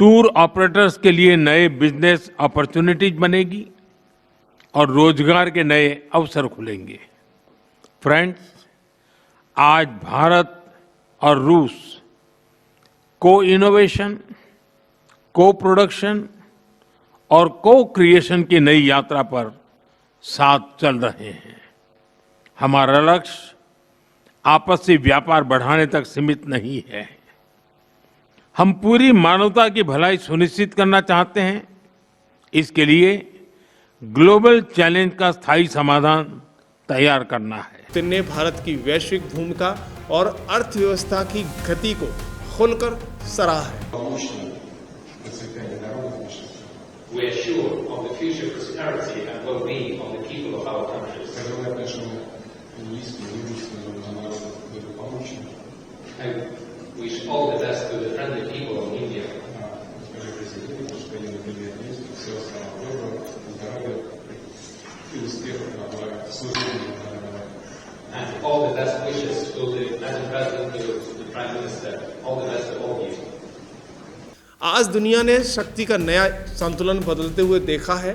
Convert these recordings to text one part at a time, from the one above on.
Tour operators के लिए नए बिजनेस अपॉर्चुनिटीज बनेगी और रोजगार के नए अवसर खुलेंगे। फ्रेंड्स, आज भारत और रूस को इनोवेशन, को प्रोडक्शन और को क्रिएशन की नई यात्रा पर साथ चल रहे हैं। हमारा लक्ष्य आपसी व्यापार बढ़ाने तक सीमित नहीं है। हम पूरी मानवता की भलाई सुनिश्चित करना चाहते हैं। इसके लिए ग्लोबल चैलेंज का स्थायी समाधान तैयार करना है। पुतिन ने भारत की वैश्विक भूमिका और अर्थव्यवस्था की गति को खुलकर सराहा है। We are sure of the future prosperity and well-being of the people of our countries. And wish all the best to the friendly people of India. And all the best wishes to the Madam President, to the Prime Minister. All the best to all of you. आज दुनिया ने शक्ति का नया संतुलन बदलते हुए देखा है।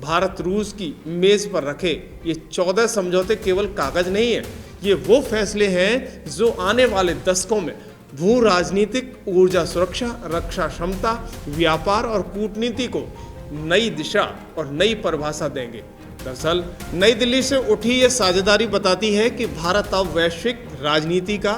भारत रूस की मेज पर रखे ये 14 समझौते केवल कागज नहीं है, ये वो फैसले हैं जो आने वाले दशकों में भू राजनीतिक, ऊर्जा सुरक्षा, रक्षा क्षमता, व्यापार और कूटनीति को नई दिशा और नई परिभाषा देंगे। दरअसल नई दिल्ली से उठी ये साझेदारी बताती है कि भारत अब वैश्विक राजनीति का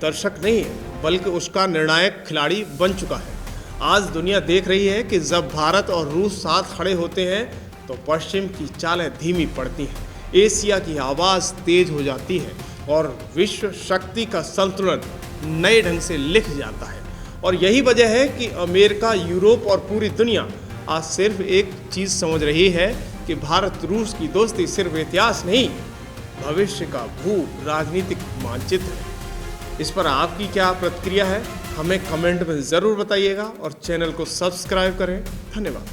दर्शक नहीं है, बल्कि उसका निर्णायक खिलाड़ी बन चुका है। आज दुनिया देख रही है कि जब भारत और रूस साथ खड़े होते हैं तो पश्चिम की चालें धीमी पड़ती हैं, एशिया की आवाज़ तेज हो जाती है और विश्व शक्ति का संतुलन नए ढंग से लिख जाता है। और यही वजह है कि अमेरिका, यूरोप और पूरी दुनिया आज सिर्फ एक चीज़ समझ रही है कि भारत रूस की दोस्ती सिर्फ इतिहास नहीं, भविष्य का भू राजनीतिक मानचित्र है। इस पर आपकी क्या प्रतिक्रिया है, हमें कमेंट में ज़रूर बताइएगा और चैनल को सब्सक्राइब करें। धन्यवाद।